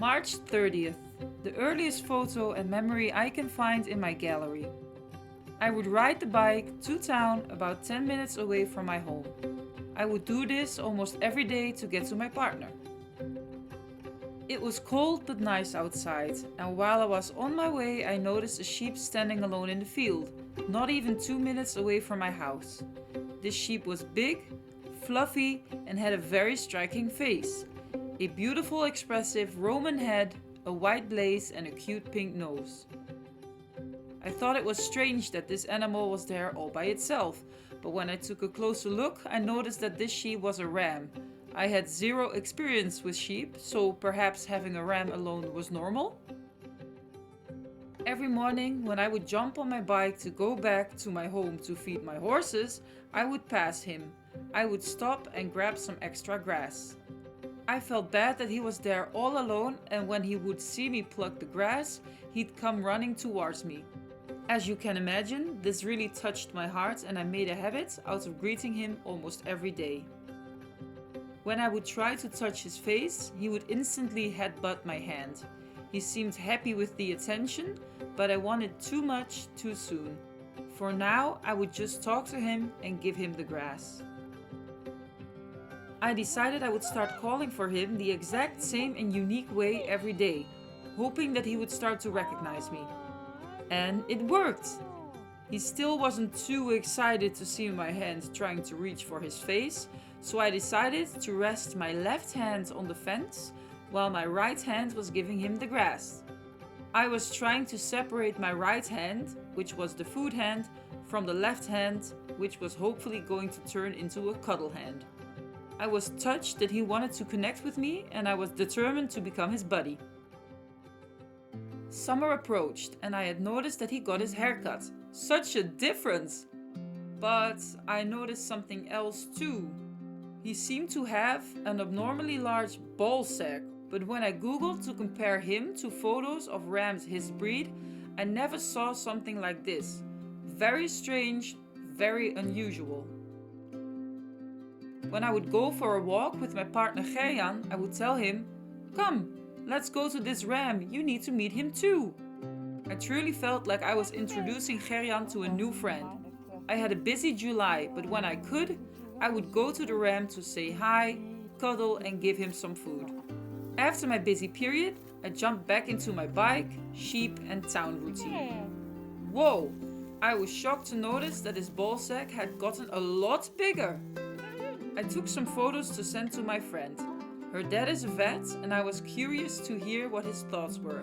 March 30th, the earliest photo and memory I can find in my gallery. I would ride the bike to town about 10 minutes away from my home. I would do this almost every day to get to my partner. It was cold but nice outside, and while I was on my way I noticed a sheep standing alone in the field, not even 2 minutes away from my house. This sheep was big, fluffy, and had a very striking face. A beautiful expressive Roman head, a white blaze and a cute pink nose. I thought it was strange that this animal was there all by itself, but when I took a closer look I noticed that this sheep was a ram. I had zero experience with sheep, so perhaps having a ram alone was normal? Every morning when I would jump on my bike to go back to my home to feed my horses, I would pass him. I would stop and grab some extra grass. I felt bad that he was there all alone, and when he would see me pluck the grass, he'd come running towards me. As you can imagine, this really touched my heart and I made a habit out of greeting him almost every day. When I would try to touch his face, he would instantly headbutt my hand. He seemed happy with the attention, but I wanted too much too soon. For now, I would just talk to him and give him the grass. I decided I would start calling for him the exact same and unique way every day, hoping that he would start to recognize me. And it worked! He still wasn't too excited to see my hand trying to reach for his face, so I decided to rest my left hand on the fence while my right hand was giving him the grass. I was trying to separate my right hand, which was the food hand, from the left hand, which was hopefully going to turn into a cuddle hand. I was touched that he wanted to connect with me and I was determined to become his buddy. Summer approached and I had noticed that he got his hair cut. Such a difference! But I noticed something else too. He seemed to have an abnormally large ball sack, but when I googled to compare him to photos of rams his breed, I never saw something like this. Very strange, very unusual. When I would go for a walk with my partner Gerjan, I would tell him, "Come, let's go to this ram, you need to meet him too." I truly felt like I was introducing Gerjan to a new friend. I had a busy July, but when I could, I would go to the ram to say hi, cuddle and give him some food. After my busy period, I jumped back into my bike, sheep and town routine. Whoa! I was shocked to notice that his ball sack had gotten a lot bigger. I took some photos to send to my friend. Her dad is a vet and I was curious to hear what his thoughts were.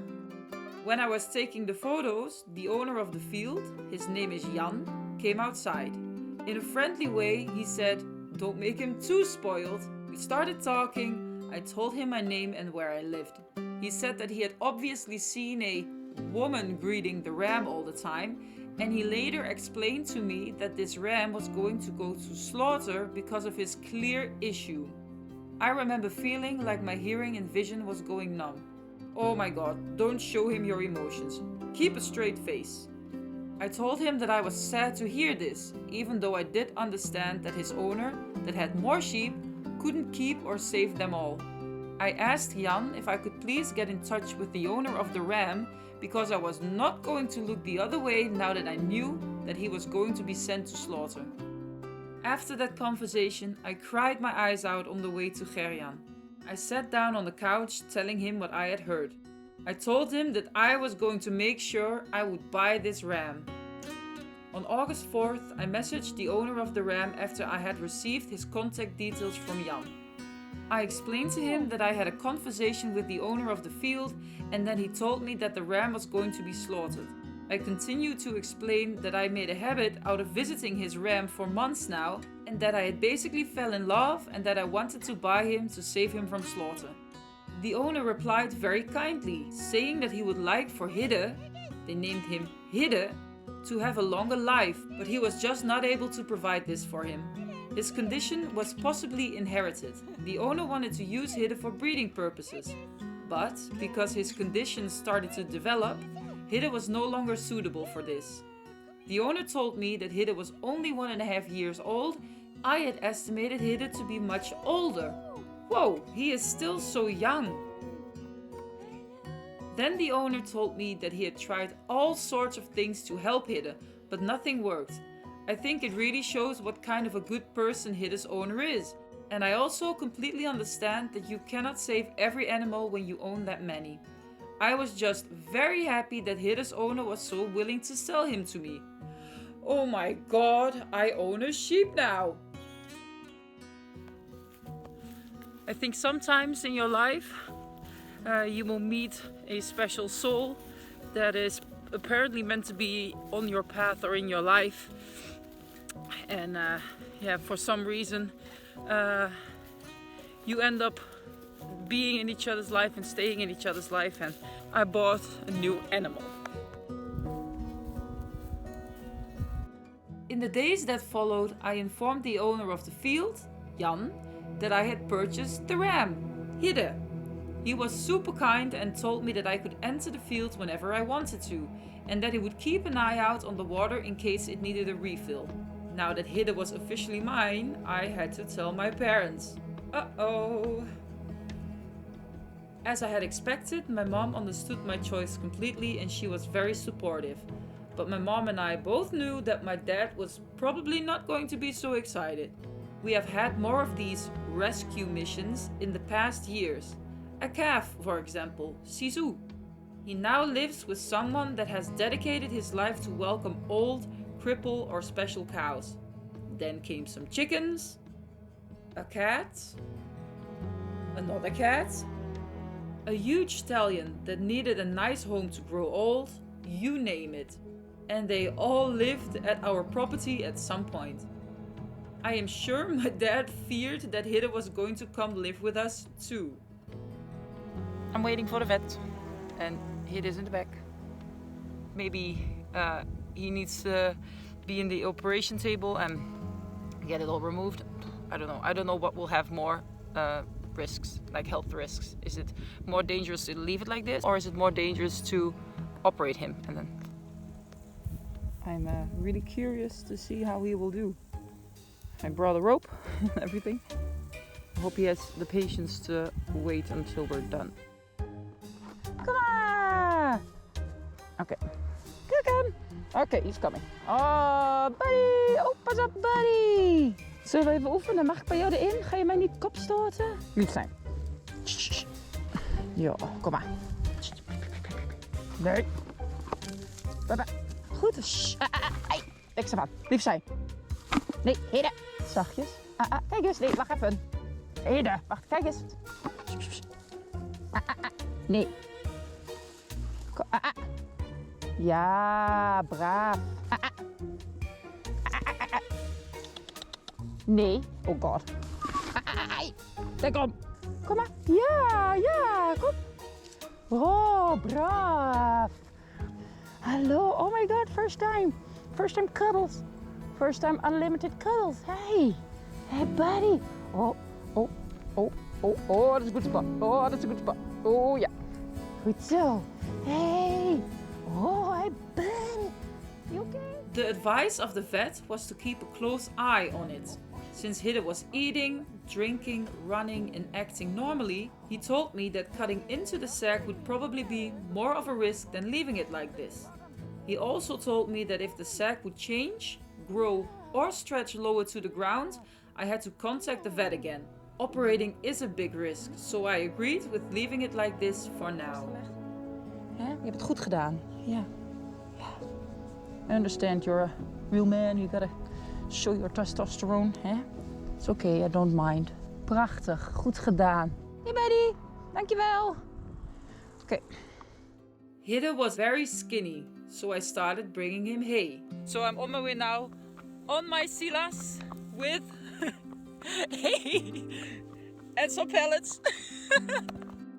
When I was taking the photos, the owner of the field, his name is Jan, came outside. In a friendly way, he said, "Don't make him too spoiled." We started talking. I told him my name and where I lived. He said that he had obviously seen a woman greeting the ram all the time, and he later explained to me that this ram was going to go to slaughter because of his clear issue. I remember feeling like my hearing and vision was going numb. Oh my god, don't show him your emotions. Keep a straight face. I told him that I was sad to hear this, even though I did understand that his owner, that had more sheep, couldn't keep or save them all. I asked Jan if I could please get in touch with the owner of the ram, because I was not going to look the other way now that I knew that he was going to be sent to slaughter. After that conversation, I cried my eyes out on the way to Gerjan. I sat down on the couch telling him what I had heard. I told him that I was going to make sure I would buy this ram. On August 4th, I messaged the owner of the ram after I had received his contact details from Jan. I explained to him that I had a conversation with the owner of the field and then he told me that the ram was going to be slaughtered. I continued to explain that I made a habit out of visiting his ram for months now and that I had basically fell in love and that I wanted to buy him to save him from slaughter. The owner replied very kindly, saying that he would like for Hidde, they named him Hidde, to have a longer life, but he was just not able to provide this for him. His condition was possibly inherited. The owner wanted to use Hidde for breeding purposes, but because his condition started to develop, Hidde was no longer suitable for this. The owner told me that Hidde was only 1.5 years old. I had estimated Hidde to be much older. Whoa, he is still so young. Then the owner told me that he had tried all sorts of things to help Hidde, but nothing worked. I think it really shows what kind of a good person Hidde's owner is. And I also completely understand that you cannot save every animal when you own that many. I was just very happy that Hidde's owner was so willing to sell him to me. Oh my god, I own a sheep now! I think sometimes in your life you will meet a special soul that is apparently meant to be on your path or in your life. And for some reason you end up being in each other's life and staying in each other's life, and I bought a new animal. In the days that followed, I informed the owner of the field, Jan, that I had purchased the ram, Hidde. He was super kind and told me that I could enter the field whenever I wanted to, and that he would keep an eye out on the water in case it needed a refill. Now that Hidde was officially mine, I had to tell my parents. Uh-oh. As I had expected, my mom understood my choice completely and she was very supportive. But my mom and I both knew that my dad was probably not going to be so excited. We have had more of these rescue missions in the past years. A calf, for example, Sisu. He now lives with someone that has dedicated his life to welcome old, cripple or special cows. Then came some chickens, a cat, another cat, a huge stallion that needed a nice home to grow old, you name it. And they all lived at our property at some point. I am sure my dad feared that Hidde was going to come live with us too. I'm waiting for the vet and Hidde is in the back. Maybe he needs to be in the operation table and get it all removed. I don't know. I don't know what will have more risks, like health risks. Is it more dangerous to leave it like this, or is it more dangerous to operate him? And then I'm really curious to see how he will do. I brought a rope, everything. I hope he has the patience to wait until we're done. Come on! Okay. Come. Okay, he's coming. Oh, buddy! Oh, pas op, buddy! Zullen we even oefenen? Mag ik bij jou erin? Ga je mij niet kop stoten? Lief zijn. Ja, kom maar. Nee. Goed. Hey, niks ervan. Lief zijn. Nee, Hidde. Zachtjes. Kijk eens. Nee, wacht even. Hidde, wacht, kijk eens. Nee. Ja, braaf. Nee. Oh god. Daar kom. Kom maar. Ja, kom. Oh, braaf. Hallo. Oh my god, first time. First time cuddles. First time unlimited cuddles. Hey. Hey, buddy. Oh, dat is een goed spot. Oh, dat is een goed spot. Oh, ja. Goed zo. Hey. Oh, hey, buddy. You okay? The advice of the vet was to keep a close eye on it. Since Hidde was eating, drinking, running and acting normally, he told me that cutting into the sack would probably be more of a risk than leaving it like this. He also told me that if the sack would change, grow or stretch lower to the ground, I had to contact the vet again. Operating is a big risk, so I agreed with leaving it like this for now. Je hebt het goed gedaan. Ja. I understand you're a real man, you gotta show your testosterone. It's okay, I don't mind. Prachtig, goed gedaan. Hey buddy, dankjewel. Okay. Hidde was very skinny, so I started bringing him hay. So I'm on my way now on my Silas with hay and some pellets.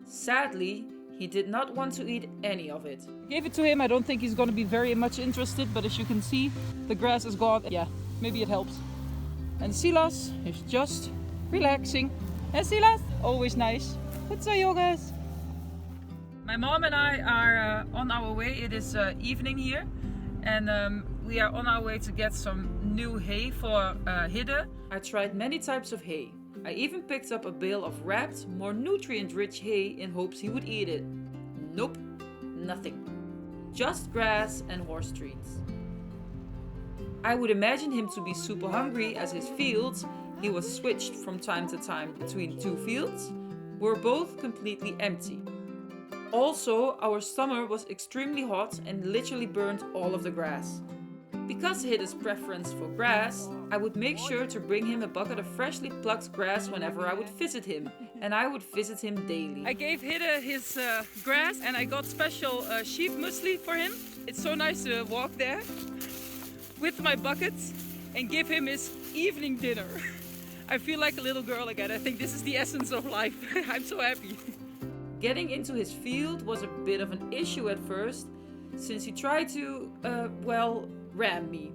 Sadly, he did not want to eat any of it. Gave it to him. I don't think he's going to be very much interested, but as you can see, the grass is gone. Yeah, maybe it helps. And Silas is just relaxing. Hey Silas, always nice. Goed zo jongens. My mom and I are on our way. It is evening here, and we are on our way to get some new hay for Hidde. I tried many types of hay. I even picked up a bale of wrapped, more nutrient-rich hay in hopes he would eat it. Nope, nothing. Just grass and horse treats. I would imagine him to be super hungry as his fields, he was switched from time to time between two fields, were both completely empty. Also, our summer was extremely hot and literally burned all of the grass. Because Hidde's preference for grass, I would make sure to bring him a bucket of freshly plucked grass whenever I would visit him, and I would visit him daily. I gave Hidde his grass and I got special sheep muesli for him. It's so nice to walk there with my buckets and give him his evening dinner. I feel like a little girl again. I think this is the essence of life. I'm so happy. Getting into his field was a bit of an issue at first, since he tried to, ram me.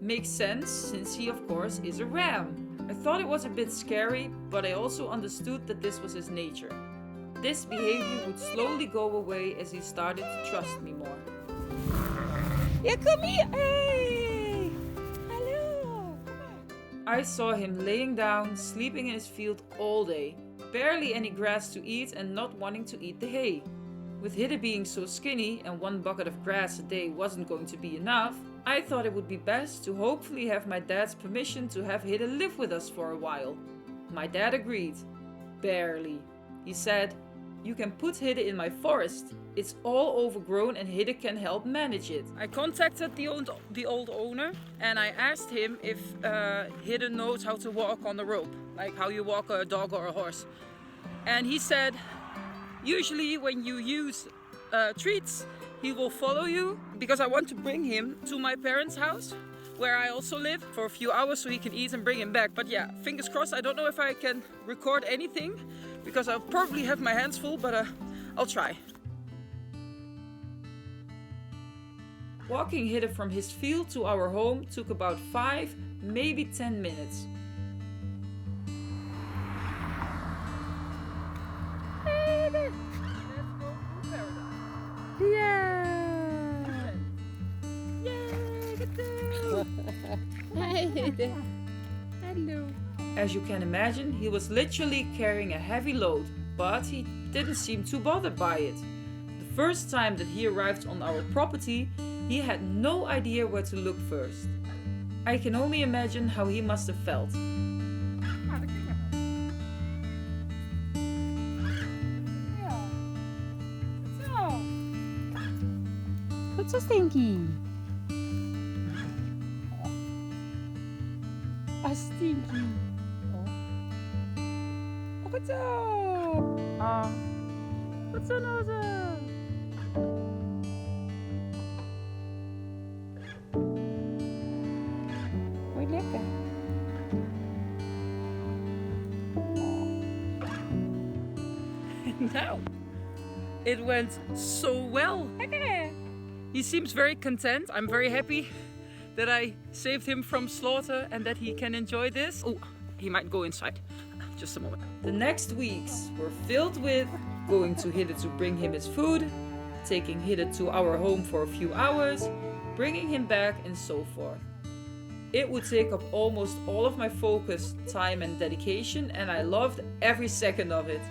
Makes sense, since he of course is a ram. I thought it was a bit scary, but I also understood that this was his nature. This behavior would slowly go away as he started to trust me more. Yeah, come here! Hey! Hello! Come on! I saw him laying down, sleeping in his field all day. Barely any grass to eat and not wanting to eat the hay. With Hidde being so skinny and 1 bucket of grass a day wasn't going to be enough, I thought it would be best to hopefully have my dad's permission to have Hidde live with us for a while. My dad agreed. Barely. He said, "You can put Hidde in my forest. It's all overgrown and Hidde can help manage it." I contacted the old owner and I asked him if Hidde knows how to walk on the rope, like how you walk a dog or a horse. And he said, usually when you use treats, he will follow you, because I want to bring him to my parents' house, where I also live, for a few hours so he can eat and bring him back. But yeah, fingers crossed. I don't know if I can record anything, because I'll probably have my hands full, but I'll try. Walking Hidde from his field to our home took about 5, maybe 10 minutes. Let's go to paradise. Yeah! Yay! Hi Hidde. Hello. As you can imagine, he was literally carrying a heavy load, but he didn't seem too bothered by it. The first time that he arrived on our property, he had no idea where to look first. I can only imagine how he must have felt. Goed zo, Stinky. Ah, Stinky. Oh, goed zo. Ah, goed zo, Noze. Mooi lekker. Now, it went so well. He seems very content. I'm very happy that I saved him from slaughter and that he can enjoy this. Oh, he might go inside. Just a moment. The next weeks were filled with going to Hidde to bring him his food, taking Hidde to our home for a few hours, bringing him back, and so forth. It would take up almost all of my focus, time and dedication, and I loved every second of it.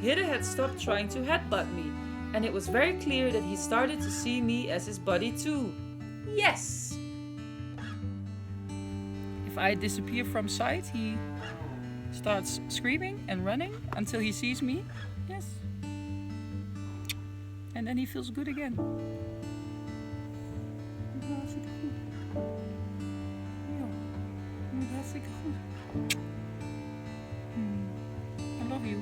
Hidde had stopped trying to headbutt me, and it was very clear that he started to see me as his buddy too. Yes! If I disappear from sight, he starts screaming and running until he sees me. Yes. And then he feels good again. Hartstikke goed. Ja, hartstikke goed. I love you.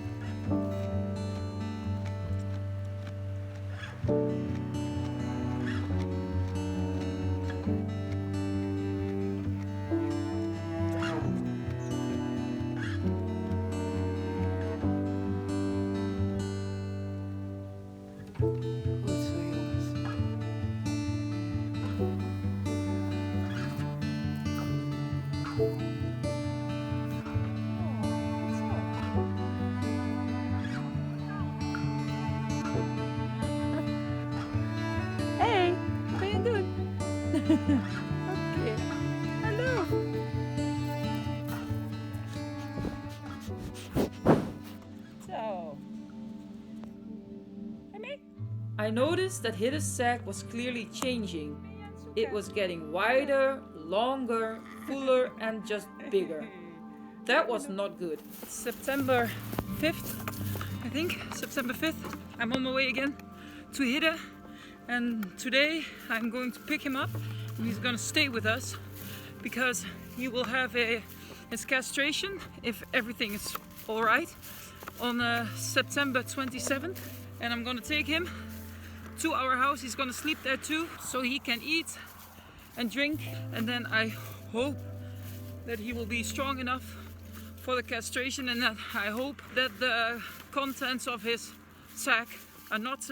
Okay. Hallo. Zo. Amick? I noticed that Hidde's sack was clearly changing. It was getting wider, longer, fuller and just bigger. That was not good. September 5th, I think, September 5th. I'm on my way again to Hidde, and today I'm going to pick him up and he's gonna stay with us because he will have his castration, if everything is alright, on September 27th. And I'm gonna take him to our house. He's gonna sleep there too, so he can eat and drink, and then I hope that he will be strong enough for the castration, and that I hope that the contents of his sac are not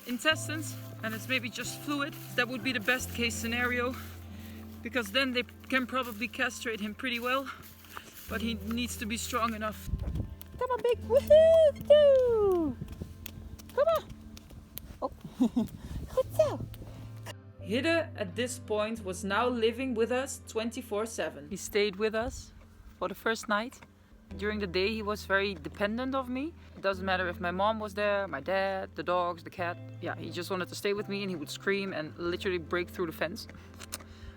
intestines and it's maybe just fluid. That would be the best case scenario, because then they can probably castrate him pretty well, but he needs to be strong enough. Come on, big woohoo! Come on! Oh, goed zo! Hidde at this point was now living with us 24/7. He stayed with us for the first night. During the day he was very dependent of me. It doesn't matter if my mom was there, my dad, the dogs, the cat. Yeah, he just wanted to stay with me and he would scream and literally break through the fence.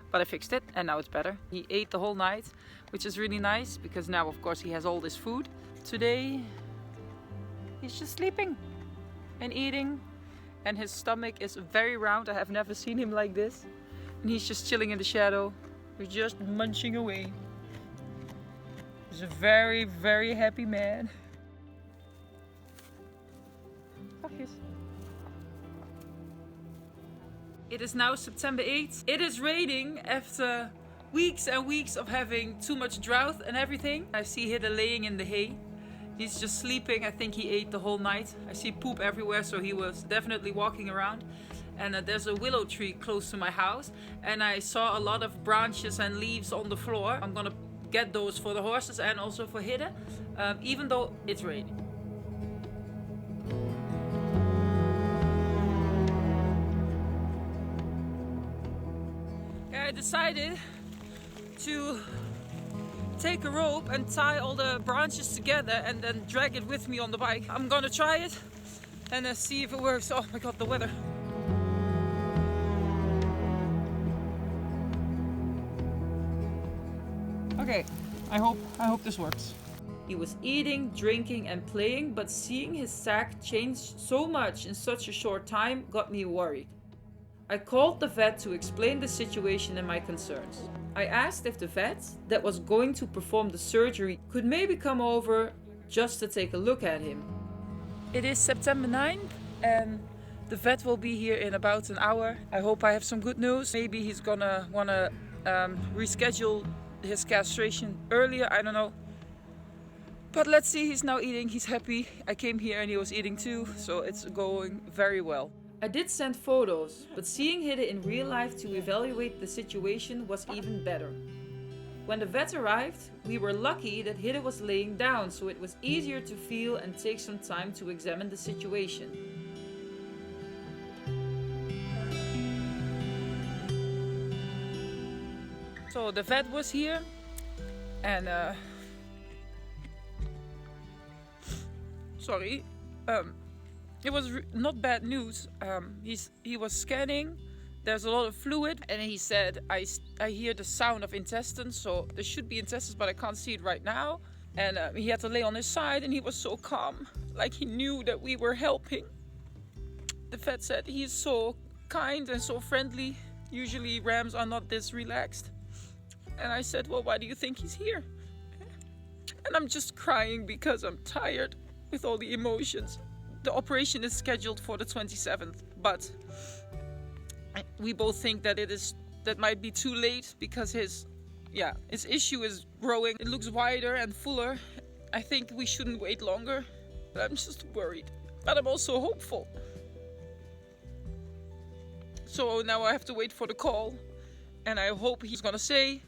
But I fixed it and now it's better. He ate the whole night, which is really nice because now of course he has all this food. Today he's just sleeping and eating, and his stomach is very round. I have never seen him like this. And he's just chilling in the shadow. He's just munching away. He's a very, very happy man. It is now September 8th. It is raining after weeks and weeks of having too much drought and everything. I see Hidde laying in the hay. He's just sleeping. I think he ate the whole night. I see poop everywhere, so he was definitely walking around. And there's a willow tree close to my house, and I saw a lot of branches and leaves on the floor. I'm gonna get those for the horses and also for Hidde, even though it's raining. I decided to take a rope and tie all the branches together and then drag it with me on the bike. I'm gonna try it and see if it works. Oh my god, the weather. Okay, I hope this works. He was eating, drinking and playing, but seeing his sack change so much in such a short time got me worried. I called the vet to explain the situation and my concerns. I asked if the vet that was going to perform the surgery could maybe come over just to take a look at him. It is September 9th and the vet will be here in about an hour. I hope I have some good news. Maybe he's gonna wanna reschedule his castration earlier, I don't know. But let's see, he's now eating, he's happy. I came here and he was eating too, so it's going very well. I did send photos, but seeing Hidde in real life to evaluate the situation was even better. When the vet arrived, we were lucky that Hidde was laying down, so it was easier to feel and take some time to examine the situation. So the vet was here and sorry, it was not bad news. He was scanning. There's a lot of fluid, and he said, I hear the sound of intestines, so there should be intestines, but I can't see it right now. And he had to lay on his side, and he was so calm, like he knew that we were helping. The vet said he's so kind and so friendly. Usually rams are not this relaxed. And I said, well, why do you think he's here? And I'm just crying because I'm tired with all the emotions. The operation is scheduled for the 27th, but we both think that that might be too late because his issue is growing. It looks wider and fuller. I think we shouldn't wait longer. But I'm just worried, but I'm also hopeful. So now I have to wait for the call, and I hope he's gonna say,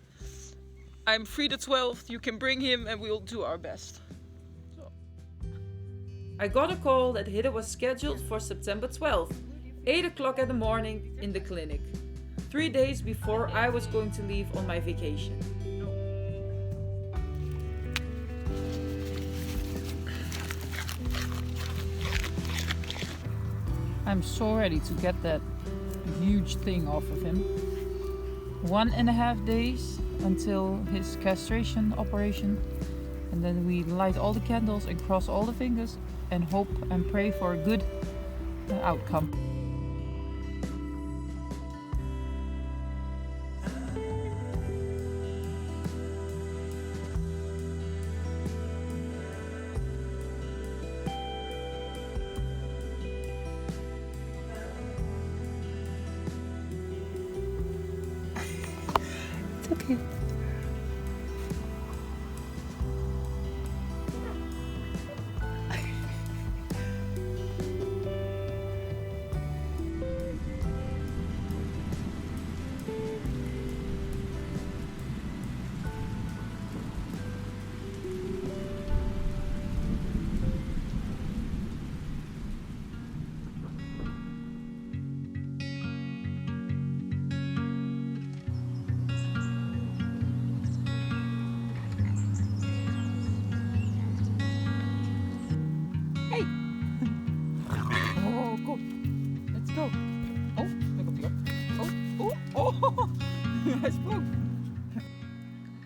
I'm free the 12th, you can bring him and we'll do our best. I got a call that Hidde was scheduled for September 12th, 8 o'clock in the morning in the clinic, 3 days before I was going to leave on my vacation. I'm so ready to get that huge thing off of him. 1.5 days until his castration operation, and then we light all the candles and cross all the fingers and hope and pray for a good outcome. It's okay.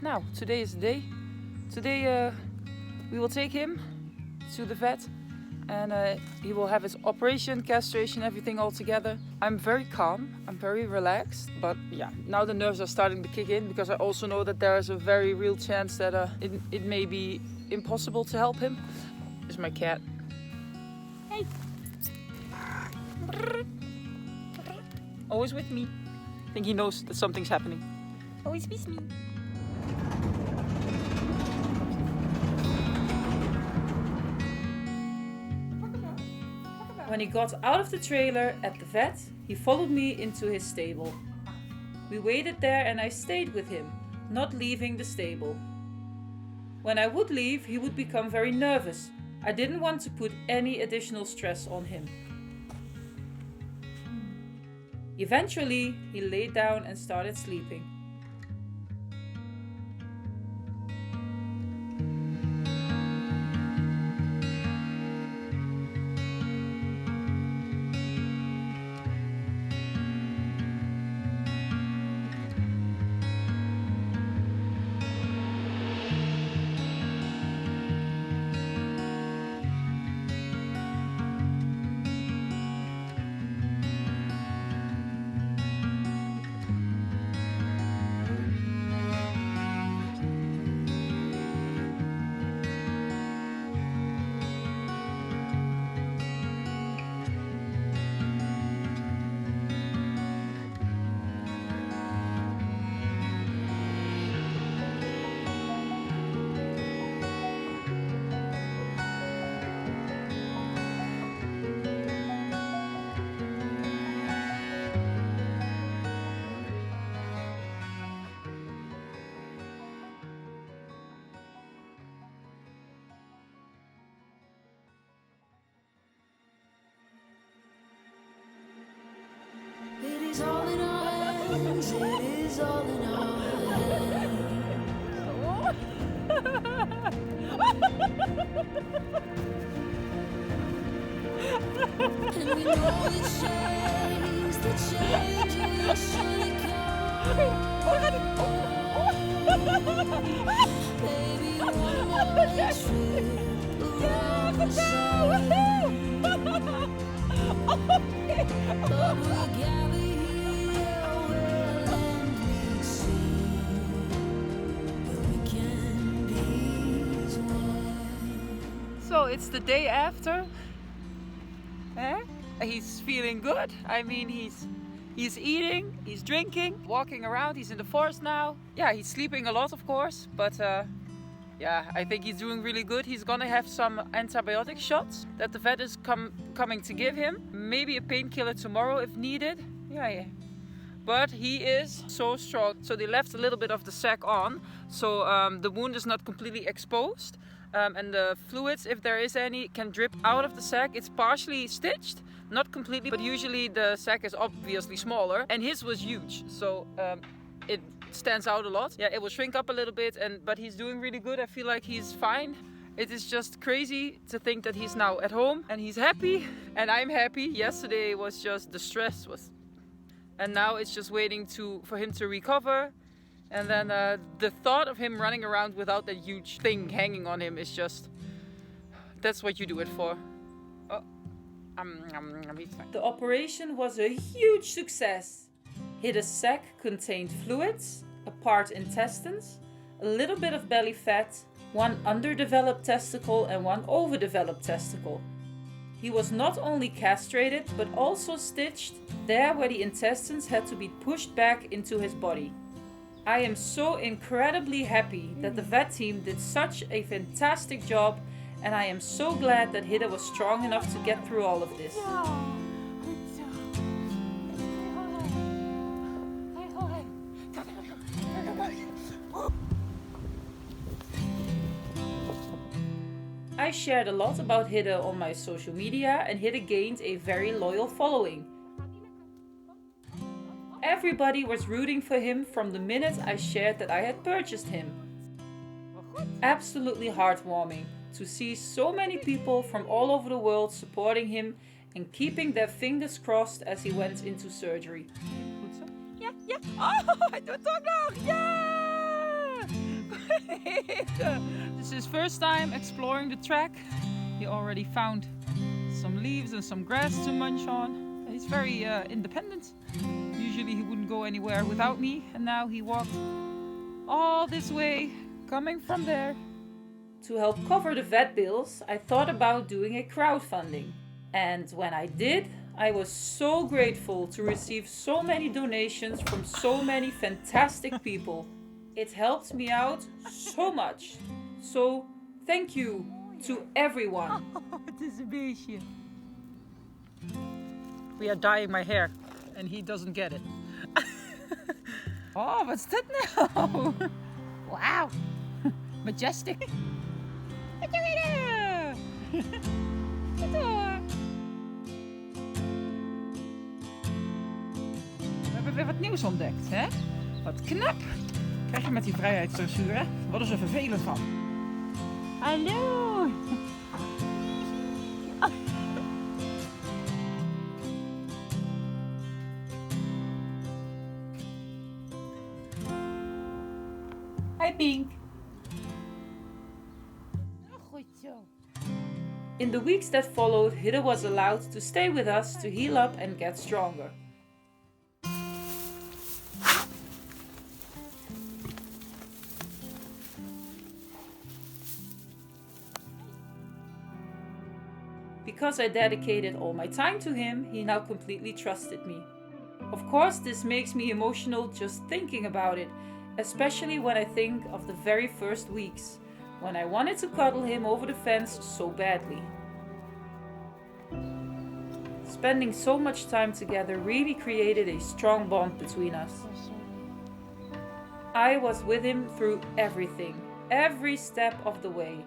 Now, today is the day. Today we will take him to the vet and he will have his operation, castration, everything all together. I'm very calm, I'm very relaxed, but yeah, now the nerves are starting to kick in because I also know that there is a very real chance that it may be impossible to help him. Here's my cat. Hey! Always with me. I think he knows that something's happening. Always with me. When he got out of the trailer at the vet, he followed me into his stable. We waited there and I stayed with him, not leaving the stable. When I would leave, he would become very nervous. I didn't want to put any additional stress on him. Eventually, he laid down and started sleeping. It is all in our hands, it is all in our hands. And we know the change will surely come. Baby, one more trip around the sun. But we'll gather here where land meets sea, but we can be as one. So it's the day after. He's feeling good. I mean, he's eating, he's drinking, walking around. He's in the forest now. Yeah, he's sleeping a lot, of course, but yeah, I think he's doing really good. He's gonna have some antibiotic shots that the vet is coming to give him. Maybe a painkiller tomorrow if needed. Yeah. But he is so strong. So they left a little bit of the sac on, so the wound is not completely exposed. And the fluids, if there is any, can drip out of the sac. It's partially stitched, not completely, but usually the sac is obviously smaller. And his was huge, so it stands out a lot. Yeah, it will shrink up a little bit, but he's doing really good. I feel like he's fine. It is just crazy to think that he's now at home and he's happy and I'm happy. Yesterday was just the stress was, and now it's just waiting for him to recover. And then the thought of him running around without that huge thing hanging on him is just, that's what you do it for. Oh, he's fine. The operation was a huge success. Hidde's sac contained fluids, a part intestines, a little bit of belly fat, one underdeveloped testicle and one overdeveloped testicle. He was not only castrated but also stitched there where the intestines had to be pushed back into his body. I am so incredibly happy that the vet team did such a fantastic job, and I am so glad that Hidde was strong enough to get through all of this. I shared a lot about Hidde on my social media, and Hidde gained a very loyal following. Everybody was rooting for him from the minute I shared that I had purchased him. Absolutely heartwarming to see so many people from all over the world supporting him and keeping their fingers crossed as he went into surgery. Ja, ja. Oh, hij doet het ook nog. Yeah! This is his first time exploring the track. He already found some leaves and some grass to munch on. He's very independent. Usually he wouldn't go anywhere without me, and now he walked all this way, coming from there. To help cover the vet bills, I thought about doing a crowdfunding. And when I did, I was so grateful to receive so many donations from so many fantastic people. It helped me out so much. So thank you to everyone. Het is een beestje. We are dyeing my hair and he doesn't get it. Oh, what's that now? Wow. Majestic. Wat doe je daar? Wat hoor. We hebben weer wat nieuws ontdekt, hè? Wat knap. Krijg je met die vrijheidsdressuur, hè? Wat is er vervelend van? Hallo. Hi Pink. Goed zo. In the weeks that followed, Hidde was allowed to stay with us to heal up and get stronger. Because I dedicated all my time to him, he now completely trusted me. Of course, this makes me emotional just thinking about it, especially when I think of the very first weeks, when I wanted to cuddle him over the fence so badly. Spending so much time together really created a strong bond between us. I was with him through everything, every step of the way.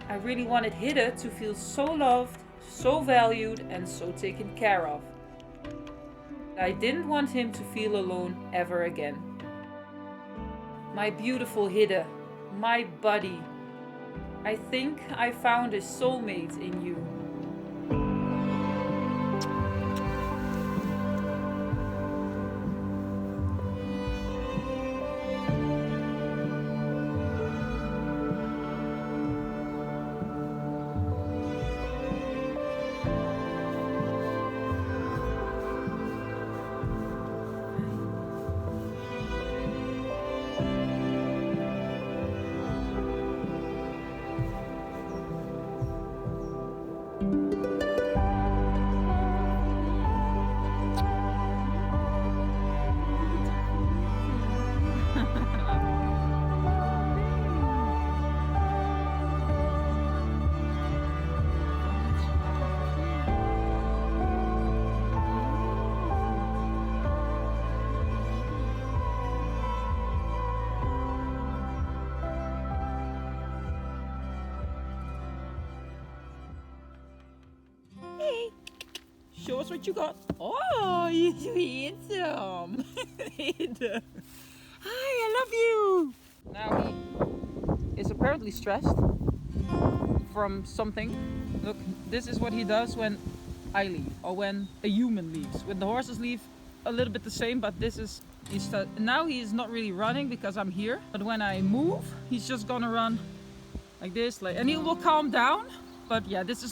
I really wanted Hidde to feel so loved, so valued, and so taken care of. I didn't want him to feel alone ever again. My beautiful Hidde, my buddy. I think I found a soulmate in you. Show us what you got. Oh, you're so handsome. Hi, I love you. Now he is apparently stressed from something. Look, this is what he does when I leave, or when a human leaves. When the horses leave, a little bit the same, but this is, now he is not really running because I'm here. But when I move, he's just gonna run like this, and he will calm down. But yeah, this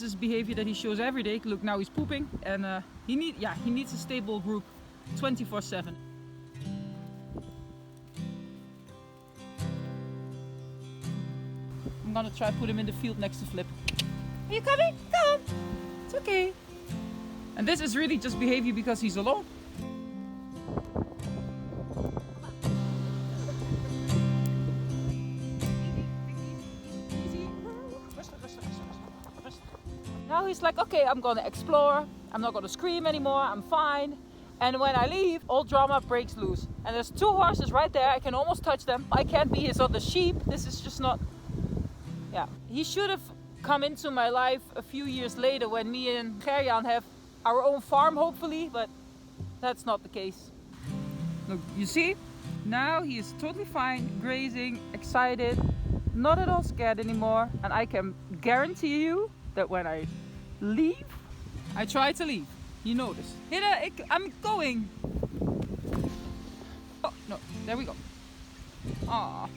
is behavior that he shows every day. Look, now he's pooping, and he needs a stable group 24/7. I'm gonna try to put him in the field next to Flip. Are you coming? Come! It's okay. And this is really just behavior because he's alone. Now he's like, okay, I'm gonna explore. I'm not gonna scream anymore. I'm fine. And when I leave, all drama breaks loose. And there's 2 horses right there. I can almost touch them. I can't be his other sheep. This is just not... Yeah. He should have come into my life a few years later when me and Gerjan have our own farm, hopefully. But that's not the case. Look, you see? Now he is totally fine, grazing, excited, not at all scared anymore. And I can guarantee you that when I leave, I try to leave. You notice. Hidde, I'm going. Oh, no, there we go. Ah,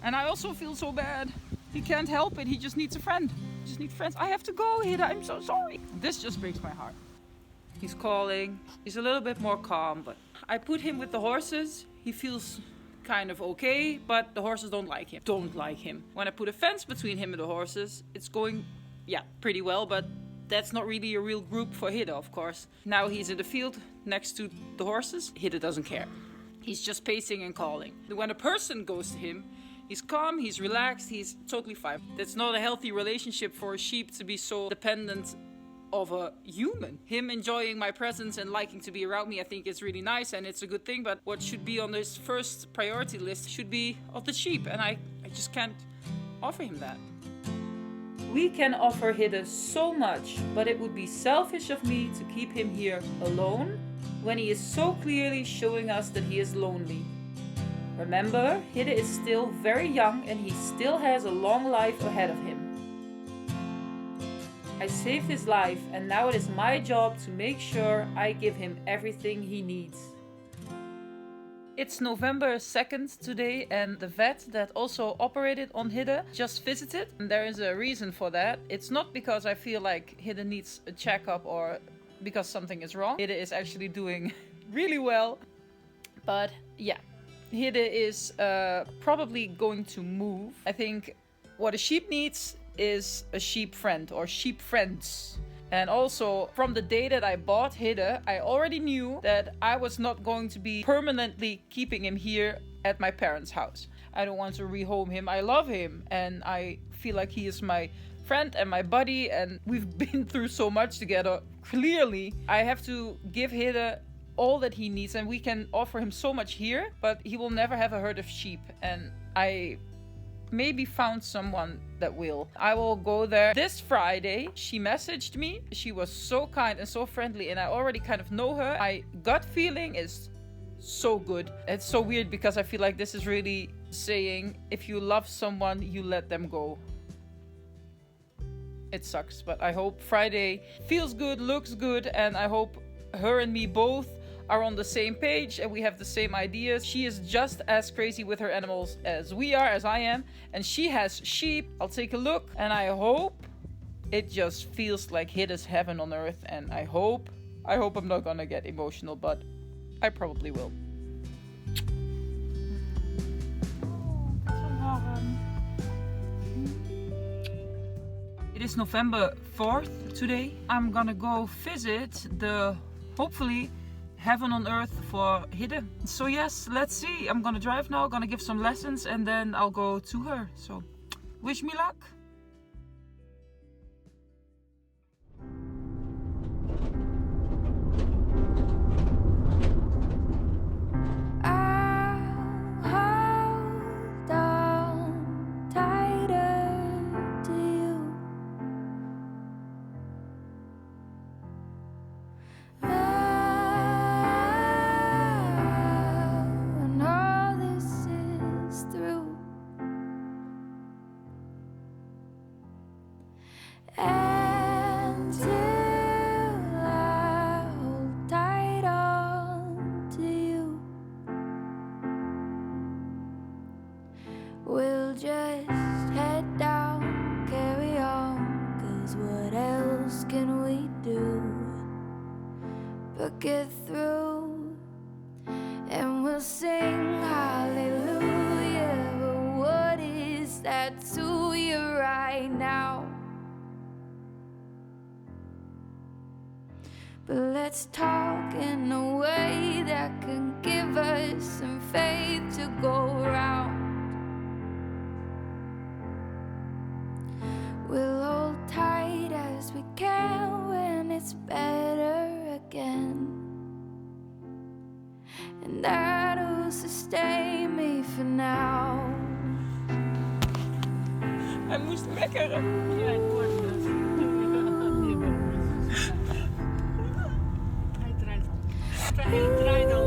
and I also feel so bad. He can't help it, he just needs a friend. He just needs friends. I have to go, Hidde, I'm so sorry. This just breaks my heart. He's calling. He's a little bit more calm, but I put him with the horses. He feels kind of okay, but the horses don't like him. When I put a fence between him and the horses, it's going, yeah, pretty well, but that's not really a real group for Hidde, of course. Now he's in the field next to the horses. Hidde doesn't care. He's just pacing and calling. When a person goes to him, he's calm, he's relaxed, he's totally fine. That's not a healthy relationship for a sheep to be so dependent of a human. Him enjoying my presence and liking to be around me, I think is really nice and it's a good thing, but what should be on this first priority list should be of the sheep, and I just can't offer him that. We can offer Hidde so much, but it would be selfish of me to keep him here alone when he is so clearly showing us that he is lonely. Remember, Hidde is still very young and he still has a long life ahead of him. I saved his life and now it is my job to make sure I give him everything he needs. It's November 2nd today and the vet that also operated on Hidde just visited. And there is a reason for that. It's not because I feel like Hidde needs a checkup or because something is wrong. Hidde is actually doing really well. But yeah, Hidde is probably going to move. I think what a sheep needs is a sheep friend or sheep friends. And also, from the day that I bought Hidde, I already knew that I was not going to be permanently keeping him here at my parents' house. I don't want to rehome him. I love him and I feel like he is my friend and my buddy and we've been through so much together. Clearly, I have to give Hidde all that he needs and we can offer him so much here, but he will never have a herd of sheep. And I maybe found someone that will. I will go there this Friday. She messaged me. She was so kind and so friendly and I already kind of know her. My gut feeling is so good. It's so weird because I feel like this is really saying if you love someone, you let them go. It sucks, but I hope Friday feels good, looks good, and I hope her and me both are on the same page and we have the same ideas. She is just as crazy with her animals as we are, as I am, and she has sheep. I'll take a look and I hope it just feels like Hidde's heaven on earth, and I hope I'm not gonna get emotional, but I probably will. It is November 4th today. I'm gonna go visit the, hopefully, heaven on earth for Hidde. So yes, let's see. I'm gonna drive now, gonna give some lessons and then I'll go to her. So wish me luck. until I hold tight on to you. We'll just head down, carry on, 'cause what else can we do but get through? And we'll sing hallelujah, but what is that to you right now? But let's talk in a way that can give us some faith to go round. We'll hold tight as we can when it's better again. And that'll sustain me for now. Hij moest mekkeren. Ja, ik hoorde het. Hij draait al. Hij draait al.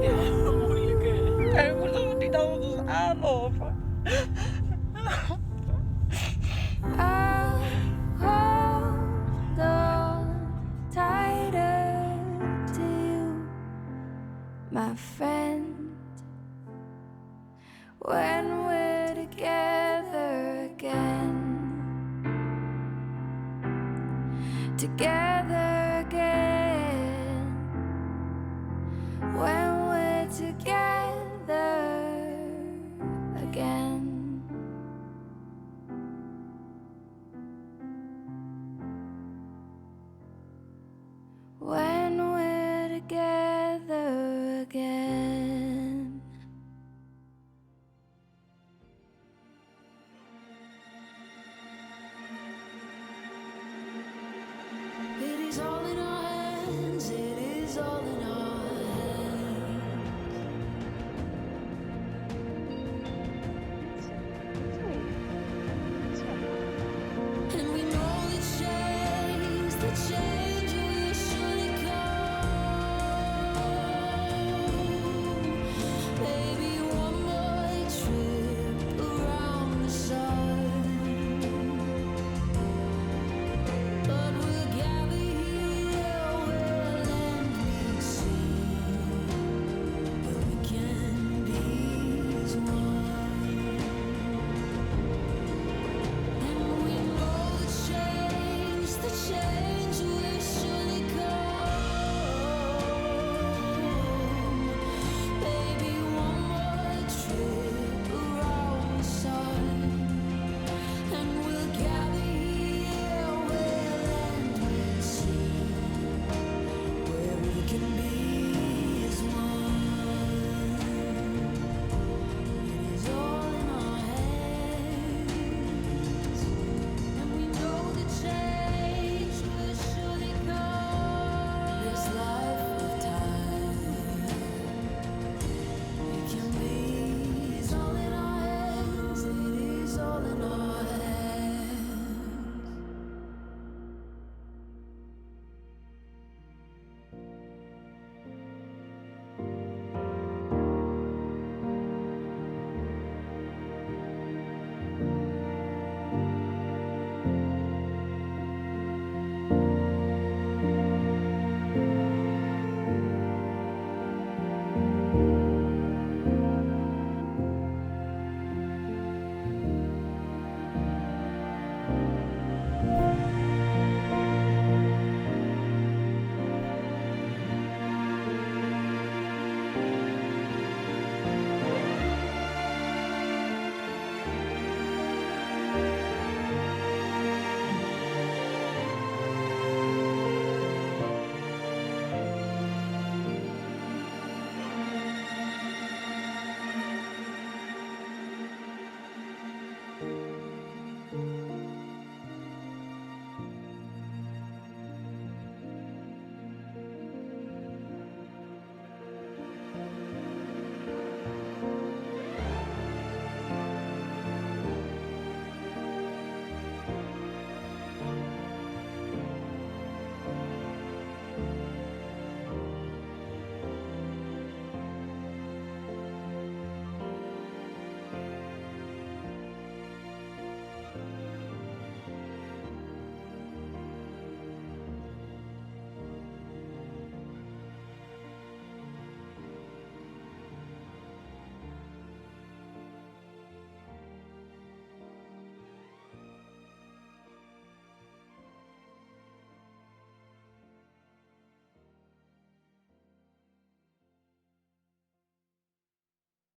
Ja, moeilijk hè. Hij moet ook niet anders aanlopen. I'll hold on tighter to you, my friend, when we're together again. Together